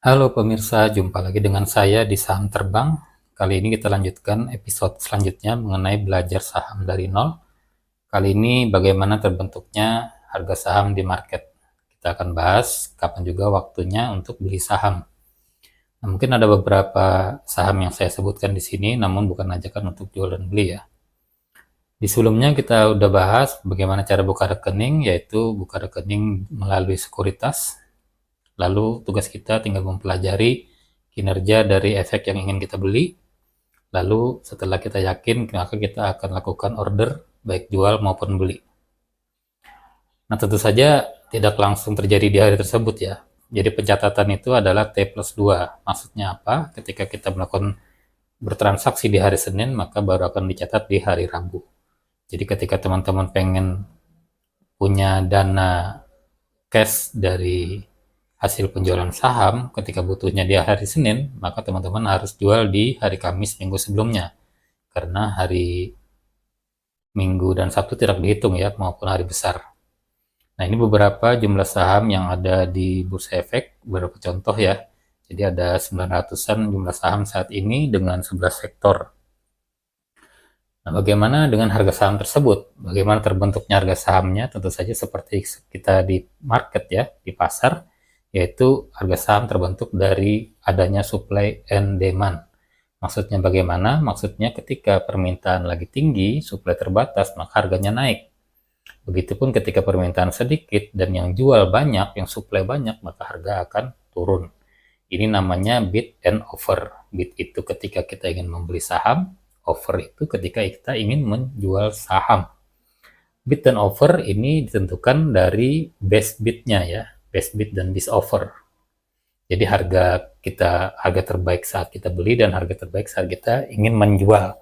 Halo pemirsa, jumpa lagi dengan saya di Saham Terbang. Kali ini kita lanjutkan episode selanjutnya mengenai belajar saham dari nol. Kali ini bagaimana terbentuknya harga saham di market. Kita akan bahas kapan juga waktunya untuk beli saham. Nah, mungkin ada beberapa saham yang saya sebutkan di sini, namun bukan ajakan untuk jual dan beli ya. Di sebelumnya kita udah bahas bagaimana cara buka rekening, yaitu buka rekening melalui sekuritas. Lalu tugas kita tinggal mempelajari kinerja dari efek yang ingin kita beli. Lalu setelah kita yakin, maka kita akan lakukan order baik jual maupun beli. Nah, tentu saja tidak langsung terjadi di hari tersebut ya. Jadi pencatatan itu adalah T+2. Maksudnya apa? Ketika kita melakukan bertransaksi di hari Senin, maka baru akan dicatat di hari Rabu. Jadi ketika teman-teman pengen punya dana cash dari hasil penjualan saham ketika butuhnya di hari Senin, maka teman-teman harus jual di hari Kamis minggu sebelumnya. Karena hari Minggu dan Sabtu tidak dihitung ya, maupun hari besar. Nah, ini beberapa jumlah saham yang ada di Bursa Efek, beberapa contoh ya. Jadi ada 900-an jumlah saham saat ini dengan 11 sektor. Nah, bagaimana dengan harga saham tersebut? Bagaimana terbentuknya harga sahamnya? Tentu saja seperti kita di market ya, di pasar, yaitu harga saham terbentuk dari adanya supply and demand. Maksudnya bagaimana? Maksudnya ketika permintaan lagi tinggi, supply terbatas, maka harganya naik. Begitupun ketika permintaan sedikit dan yang jual banyak, yang supply banyak, maka harga akan turun. Ini namanya bid and offer. Bid itu ketika kita ingin membeli saham, offer itu ketika kita ingin menjual saham. Bid dan offer ini ditentukan dari best bid-nya ya, best bid dan best offer. Jadi harga terbaik saat kita beli dan harga terbaik saat kita ingin menjual.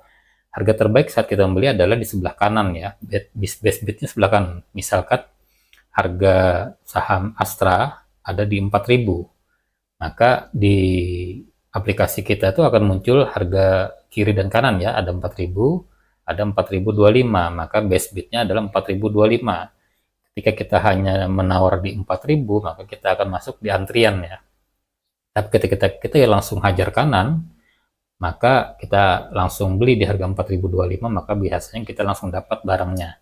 Harga terbaik saat kita membeli adalah di sebelah kanan ya, best bid-nya sebelah kanan. Misalkan harga saham Astra ada di 4.000, maka di aplikasi kita itu akan muncul harga kiri dan kanan ya, ada 4.000, ada 4.025, maka best bid-nya adalah 4.025. Ketika kita hanya menawar di 4.000, maka kita akan masuk di antrian ya. Tapi ketika kita langsung hajar kanan, maka kita langsung beli di harga 4.025, maka biasanya kita langsung dapat barangnya.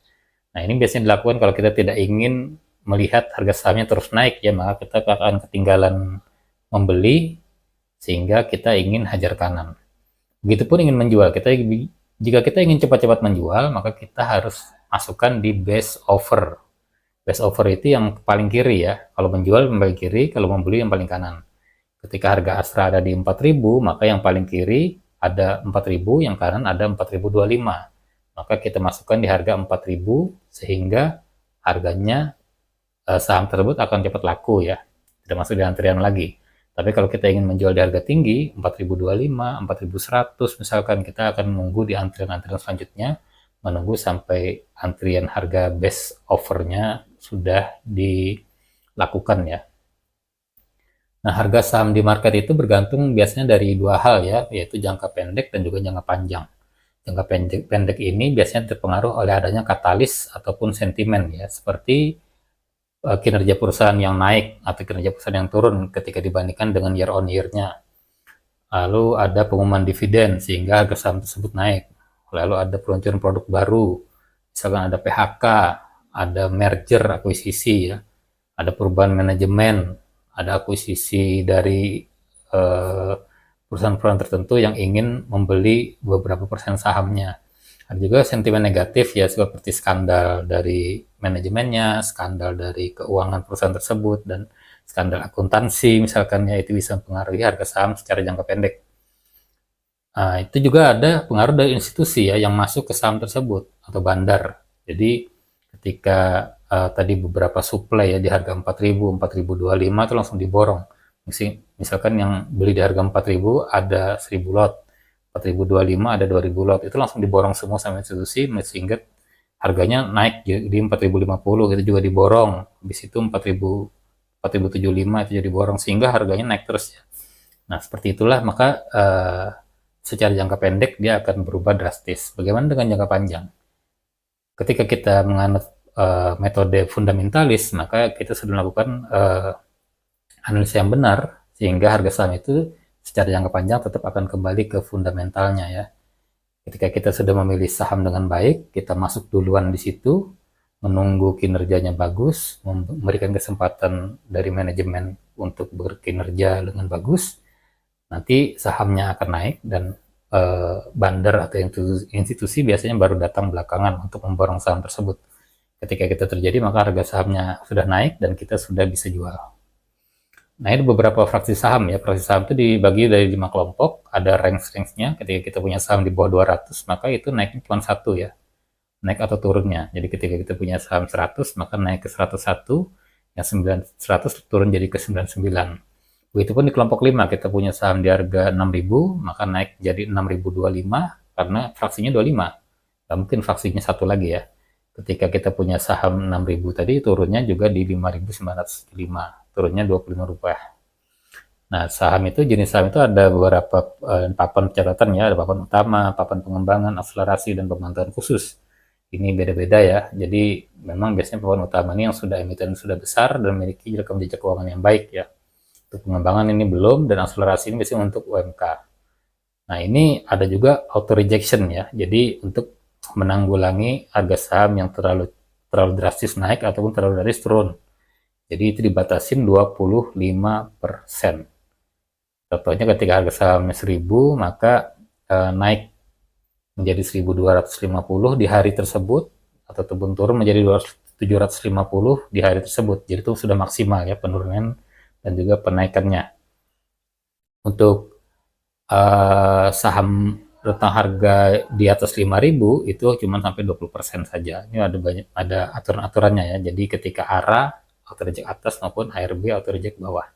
Nah, ini biasanya dilakukan kalau kita tidak ingin melihat harga sahamnya terus naik ya, maka kita akan ketinggalan membeli sehingga kita ingin hajar kanan. Begitupun ingin menjual, jika kita ingin cepat-cepat menjual, maka kita harus masukkan di best offer. Best offer itu yang paling kiri ya. Kalau menjual yang paling kiri, kalau membeli yang paling kanan. Ketika harga Astra ada di 4.000, maka yang paling kiri ada 4.000, yang kanan ada 4.025. Maka kita masukkan di harga 4.000 sehingga harganya saham tersebut akan cepat laku ya. Tidak masuk di antrian lagi. Tapi kalau kita ingin menjual di harga tinggi, 4.025, 4.100 misalkan, kita akan menunggu di antrian-antrian selanjutnya, menunggu sampai antrian harga best offer-nya sudah dilakukan ya. Nah, harga saham di market itu bergantung biasanya dari dua hal ya, yaitu jangka pendek dan juga jangka panjang. Jangka pendek ini biasanya terpengaruh oleh adanya katalis ataupun sentimen ya, seperti kinerja perusahaan yang naik atau kinerja perusahaan yang turun ketika dibandingkan dengan year on year-nya. Lalu ada pengumuman dividen sehingga harga saham tersebut naik. Lalu ada peluncuran produk baru, misalkan ada PHK, ada merger, akuisisi ya, ada perubahan manajemen, ada akuisisi dari perusahaan-perusahaan tertentu yang ingin membeli beberapa persen sahamnya. Ada juga sentimen negatif ya, seperti skandal dari manajemennya, skandal dari keuangan perusahaan tersebut, dan skandal akuntansi misalkan ya, itu bisa mempengaruhi harga saham secara jangka pendek. Nah, itu juga ada pengaruh dari institusi ya yang masuk ke saham tersebut atau bandar. Jadi ketika tadi beberapa supply ya di harga 4.000, 4.025 itu langsung diborong. Misalkan yang beli di harga 4.000 ada 1.000 lot, 4.025 ada 2.000 lot, itu langsung diborong semua sama institusi sehingga harganya naik di 4.050, itu juga diborong. Habis itu 4.075 itu jadi borong sehingga harganya naik terus ya. Nah, seperti itulah, maka secara jangka pendek dia akan berubah drastis. Bagaimana dengan jangka panjang? Ketika kita menganut metode fundamentalis, maka kita sudah melakukan analisa yang benar sehingga harga saham itu secara jangka panjang tetap akan kembali ke fundamentalnya ya. Ketika kita sudah memilih saham dengan baik, kita masuk duluan di situ, menunggu kinerjanya bagus, memberikan kesempatan dari manajemen untuk berkinerja dengan bagus, nanti sahamnya akan naik dan bandar atau institusi biasanya baru datang belakangan untuk memborong saham tersebut. Ketika kita terjadi, maka harga sahamnya sudah naik dan kita sudah bisa jual. Nah, ini beberapa fraksi saham ya. Fraksi saham itu dibagi dari 5 kelompok, ada range-nya. Ketika kita punya saham di bawah 200, maka itu naiknya cuma satu ya, naik atau turunnya. Jadi ketika kita punya saham 100, maka naik ke 101, yang 100 turun jadi ke 99. Begitupun di kelompok 5, kita punya saham di harga 6.000, maka naik jadi 6.025 karena fraksinya 25. Nggak mungkin fraksinya satu lagi ya. Ketika kita punya saham 6.000 tadi, turunnya juga di 5.905, turunnya Rp25. Nah, saham itu, jenis saham itu ada beberapa papan pencatatan ya, ada papan utama, papan pengembangan, akselerasi, dan pemantauan khusus. Ini beda-beda ya, jadi memang biasanya papan utama ini yang sudah emiten sudah besar dan memiliki rekam jejak keuangan yang baik ya. Untuk pengembangan ini belum, dan akselerasi ini biasanya untuk UMK. Nah, ini ada juga auto rejection ya, jadi untuk menanggulangi harga saham yang terlalu drastis naik ataupun terlalu drastis turun. Jadi itu dibatasin 25%. Contohnya ketika harga sahamnya 1000, maka naik menjadi 1250 di hari tersebut, atau turun menjadi 750 di hari tersebut. Jadi itu sudah maksimal ya penurunan dan juga penaikannya. Untuk saham rentang harga di atas 5.000 itu cuma sampai 20% saja. Ini ada aturan-aturannya ya. Jadi ketika ARA auto reject atas maupun ARB auto reject bawah.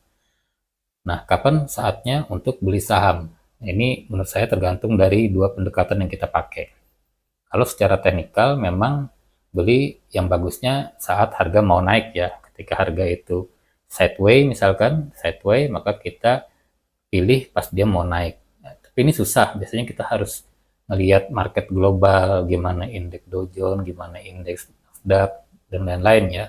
Nah, kapan saatnya untuk beli saham? Ini menurut saya tergantung dari dua pendekatan yang kita pakai. Kalau secara teknikal memang beli yang bagusnya saat harga mau naik ya. Ketika harga itu sideways misalkan, sideways, maka kita pilih pas dia mau naik. Nah, tapi ini susah, biasanya kita harus melihat market global, gimana indeks Dow Jones, gimana indeks Nasdaq, dan lain-lain ya.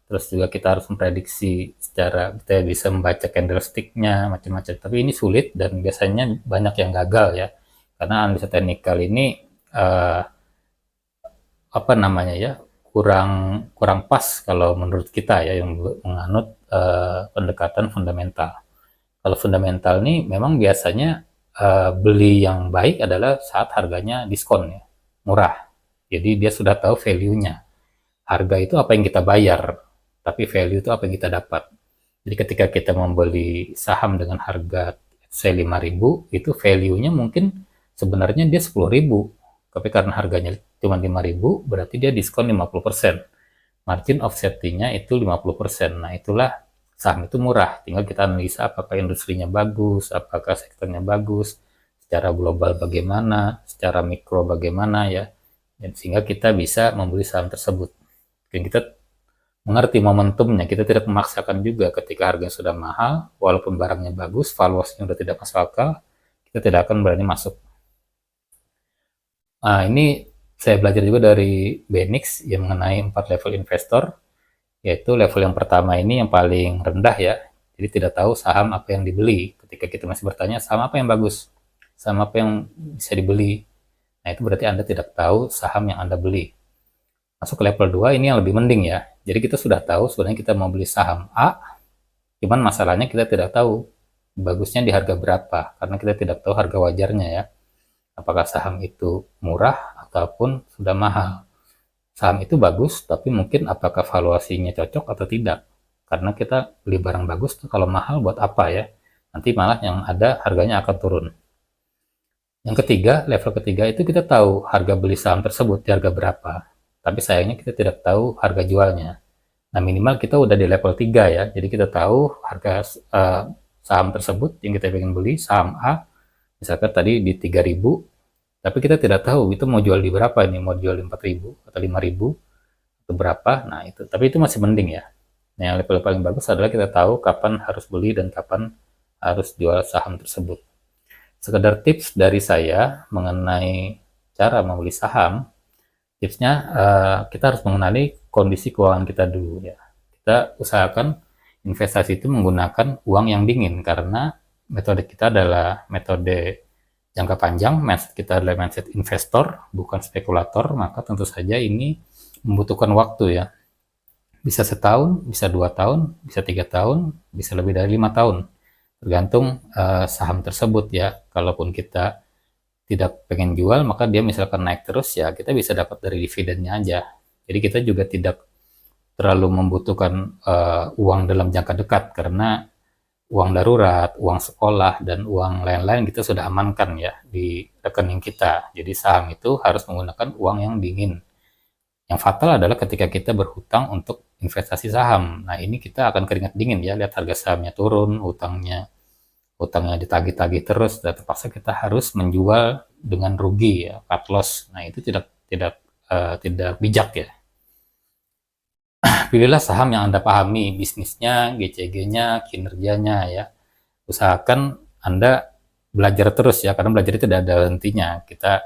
Terus juga kita harus memprediksi secara, kita bisa membaca candlestick-nya, macam-macam. Tapi ini sulit dan biasanya banyak yang gagal ya. Karena analisa teknikal ini kurang pas kalau menurut kita ya, yang menganut pendekatan fundamental. Kalau fundamental ini memang biasanya beli yang baik adalah saat harganya diskon ya, murah. Jadi dia sudah tahu value-nya. Harga itu apa yang kita bayar, tapi value itu apa yang kita dapat. Jadi ketika kita membeli saham dengan harga 5.000, itu value-nya mungkin sebenarnya dia 10.000, tapi karena harganya cuma 5.000, berarti dia diskon 50%. Margin of safety-nya itu 50%. Nah, itulah saham itu murah. Tinggal kita analisa apakah industrinya bagus, apakah sektornya bagus, secara global bagaimana, secara mikro bagaimana ya. Dan sehingga kita bisa membeli saham tersebut. Dan kita mengerti momentumnya, kita tidak memaksakan juga ketika harganya sudah mahal, walaupun barangnya bagus, valuasinya sudah tidak masuk akal, kita tidak akan berani masuk. Nah, ini saya belajar juga dari Benix yang mengenai 4 level investor, yaitu level yang pertama ini yang paling rendah ya, jadi tidak tahu saham apa yang dibeli. Ketika kita masih bertanya saham apa yang bagus, saham apa yang bisa dibeli, nah itu berarti Anda tidak tahu saham yang Anda beli. Masuk ke level 2 ini yang lebih mending ya, jadi kita sudah tahu sebenarnya kita mau beli saham A, cuman masalahnya kita tidak tahu bagusnya di harga berapa, karena kita tidak tahu harga wajarnya ya, apakah saham itu murah ataupun sudah mahal. Saham itu bagus, tapi mungkin apakah valuasinya cocok atau tidak. Karena kita beli barang bagus, kalau mahal buat apa ya? Nanti malah yang ada harganya akan turun. Yang ketiga, level ketiga itu kita tahu harga beli saham tersebut di harga berapa. Tapi sayangnya kita tidak tahu harga jualnya. Nah, minimal kita udah di level 3 ya. Jadi kita tahu harga saham tersebut yang kita ingin beli, saham A, misalkan tadi di 3.000, tapi kita tidak tahu itu mau jual di berapa ini, mau jual di 4.000 atau 5.000 atau berapa. Nah, itu, tapi itu masih mending ya. Nah, yang level paling bagus adalah kita tahu kapan harus beli dan kapan harus jual saham tersebut. Sekedar tips dari saya mengenai cara membeli saham. Tipsnya kita harus mengenali kondisi keuangan kita dulu ya. Kita usahakan investasi itu menggunakan uang yang dingin, karena metode kita adalah metode jangka panjang, mindset kita adalah mindset investor, bukan spekulator, maka tentu saja ini membutuhkan waktu ya. Bisa setahun, bisa 2 tahun, bisa 3 tahun, bisa lebih dari 5 tahun, tergantung saham tersebut ya. Kalaupun kita tidak pengen jual, maka dia misalkan naik terus ya, kita bisa dapat dari dividennya aja. Jadi kita juga tidak terlalu membutuhkan uang dalam jangka dekat, karena uang darurat, uang sekolah, dan uang lain-lain kita sudah amankan ya di rekening kita. Jadi saham itu harus menggunakan uang yang dingin. Yang fatal adalah ketika kita berhutang untuk investasi saham. Nah, ini kita akan keringat dingin ya, lihat harga sahamnya turun, hutangnya ditagih-tagih terus, dan terpaksa kita harus menjual dengan rugi ya, cut loss. Nah, itu tidak bijak ya. Pilihlah saham yang Anda pahami bisnisnya, GCG-nya, kinerjanya ya. Usahakan Anda belajar terus ya, karena belajar itu tidak ada hentinya. Kita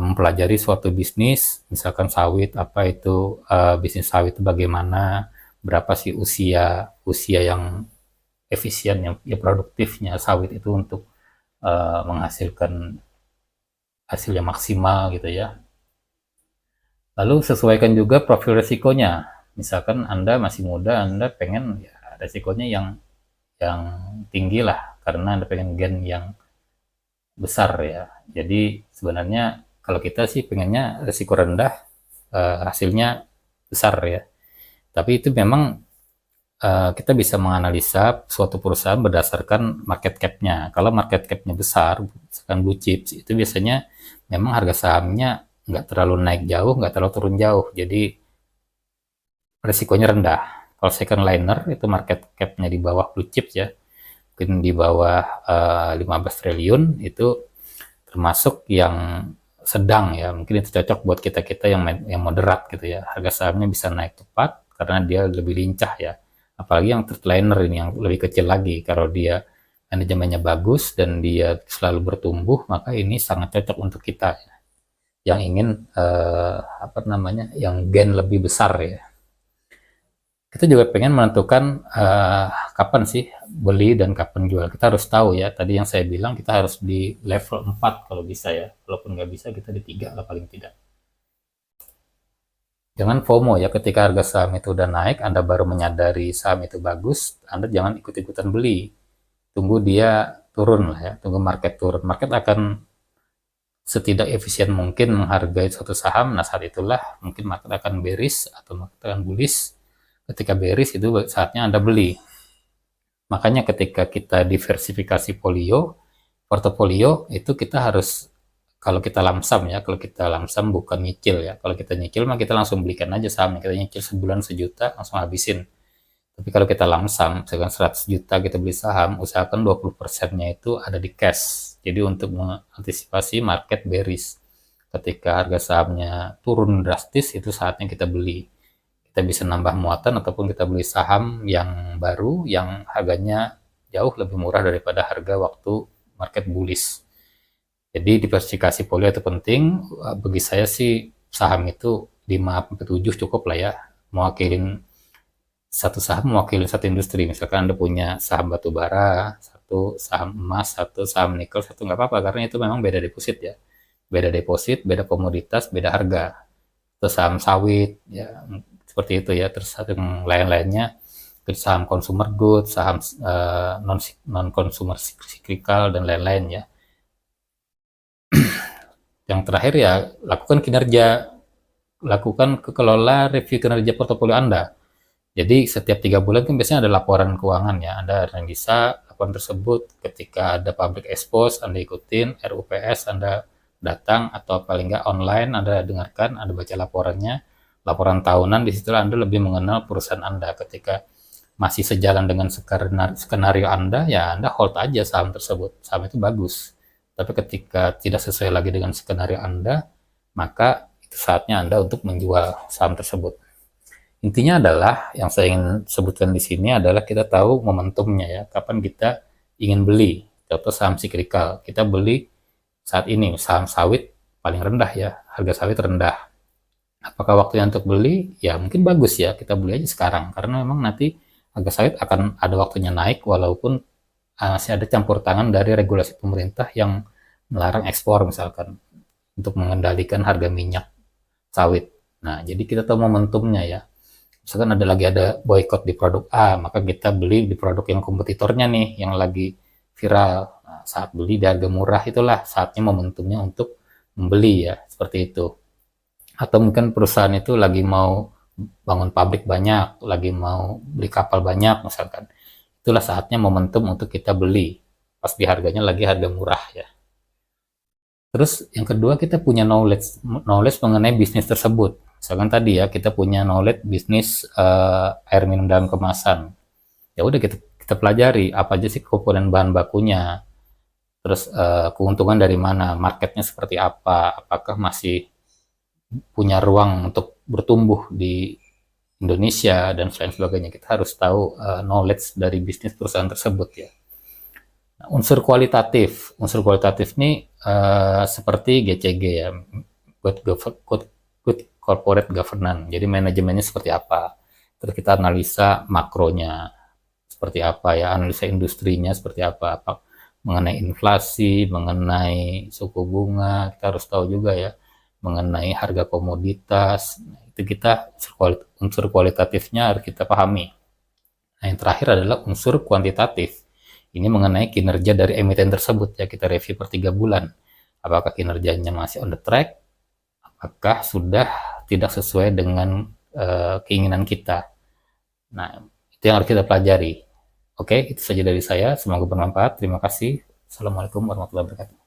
mempelajari suatu bisnis, misalkan sawit, apa itu bisnis sawit itu bagaimana, berapa sih usia yang efisien, yang ya, produktifnya sawit itu untuk menghasilkan hasil yang maksimal gitu ya. Lalu sesuaikan juga profil resikonya. Misalkan Anda masih muda, Anda pengen ya resikonya yang tinggi lah, karena Anda pengen gain yang besar ya. Jadi sebenarnya kalau kita sih pengennya resiko rendah, hasilnya besar ya. Tapi itu memang kita bisa menganalisa suatu perusahaan berdasarkan market cap-nya. Kalau market cap-nya besar, misalkan blue chips, itu biasanya memang harga sahamnya nggak terlalu naik jauh, nggak terlalu turun jauh. Jadi resikonya rendah. Kalau second liner itu market cap-nya di bawah blue chips ya, mungkin di bawah 15 triliun, itu termasuk yang sedang ya. Mungkin itu cocok buat kita-kita yang moderat gitu ya. Harga sahamnya bisa naik cepat karena dia lebih lincah ya. Apalagi yang third liner ini yang lebih kecil lagi, kalau dia manajemennya bagus dan dia selalu bertumbuh, maka ini sangat cocok untuk kita ya, yang ingin yang gain lebih besar ya. Kita juga pengen menentukan kapan sih beli dan kapan jual. Kita harus tahu ya, tadi yang saya bilang kita harus di level 4 kalau bisa ya. Walaupun nggak bisa, kita di 3 lah paling tidak. Jangan FOMO ya, ketika harga saham itu udah naik, Anda baru menyadari saham itu bagus, Anda jangan ikut-ikutan beli. Tunggu dia turun lah ya, tunggu market turun. Market akan setidak efisien mungkin menghargai suatu saham. Nah, saat itulah mungkin market akan bearish atau market akan bullish. Ketika bearish itu saatnya Anda beli. Makanya ketika kita diversifikasi portofolio itu kita harus, kalau kita lamsam ya, kalau kita lamsam bukan nyicil ya. Kalau kita nyicil mah kita langsung belikan aja saham, kita nyicil sebulan 1 juta langsung habisin. Tapi kalau kita lamsam, misalkan 100 juta kita beli saham, usahakan 20%-nya itu ada di cash. Jadi untuk mengantisipasi market bearish, ketika harga sahamnya turun drastis, itu saatnya kita beli. Kita bisa nambah muatan ataupun kita beli saham yang baru yang harganya jauh lebih murah daripada harga waktu market bullish. Jadi diversifikasi portfolio itu penting. Bagi saya sih saham itu 5-7 cukup lah ya, mewakilin satu saham, mewakilin satu industri. Misalkan Anda punya saham batu bara, satu saham emas, satu saham nikel, satu nggak apa-apa, karena itu memang beda deposit ya, beda deposit, beda komoditas, beda harga. Atau saham sawit ya, seperti itu ya. Terus yang lain-lainnya, saham consumer goods, saham non consumer cyclical dan lain-lain ya. Yang terakhir ya, lakukan kelola review kinerja portofolio Anda. Jadi setiap 3 bulan kan biasanya ada laporan keuangan ya, Anda analisa laporan tersebut. Ketika ada public expose, Anda ikutin, RUPS Anda datang, atau paling nggak online Anda dengarkan, Anda baca laporannya, laporan tahunan. Di situ Anda lebih mengenal perusahaan Anda. Ketika masih sejalan dengan skenario Anda, ya Anda hold aja saham tersebut, saham itu bagus. Tapi ketika tidak sesuai lagi dengan skenario Anda, maka itu saatnya Anda untuk menjual saham tersebut. Intinya adalah, yang saya ingin sebutkan di sini adalah kita tahu momentumnya ya, kapan kita ingin beli. Contoh saham cyclical, kita beli saat ini, saham sawit paling rendah ya, harga sawit rendah. Apakah waktunya untuk beli? Ya mungkin bagus ya, kita beli aja sekarang, karena memang nanti harga sawit akan ada waktunya naik walaupun masih ada campur tangan dari regulasi pemerintah yang melarang ekspor misalkan untuk mengendalikan harga minyak sawit. Nah, jadi kita tahu momentumnya ya. Misalkan ada boykot di produk A, maka kita beli di produk yang kompetitornya nih, yang lagi viral. Nah, saat beli di harga murah itulah saatnya momentumnya untuk membeli ya, seperti itu. Atau mungkin perusahaan itu lagi mau bangun pabrik banyak, lagi mau beli kapal banyak misalkan. Itulah saatnya momentum untuk kita beli, pas di harganya lagi harga murah ya. Terus yang kedua kita punya knowledge mengenai bisnis tersebut. Misalkan tadi ya kita punya knowledge bisnis air minum dalam kemasan. Ya udah kita pelajari apa aja sih komponen bahan bakunya. Terus keuntungan dari mana, marketnya seperti apa, apakah masih punya ruang untuk bertumbuh di Indonesia dan lain sebagainya. Kita harus tahu knowledge dari bisnis perusahaan tersebut ya. Nah, unsur kualitatif ini seperti GCG ya, good corporate governance. Jadi manajemennya seperti apa. Terus kita analisa makronya seperti apa ya, analisa industrinya seperti apa, mengenai inflasi, mengenai suku bunga, kita harus tahu juga ya, mengenai harga komoditas. Nah, itu kita unsur kualitatifnya harus kita pahami. Nah, yang terakhir adalah unsur kuantitatif. Ini mengenai kinerja dari emiten tersebut ya, kita review per 3 bulan. Apakah kinerjanya masih on the track? Apakah sudah tidak sesuai dengan keinginan kita? Nah, itu yang harus kita pelajari. Oke, itu saja dari saya. Semoga bermanfaat. Terima kasih. Assalamualaikum warahmatullahi wabarakatuh.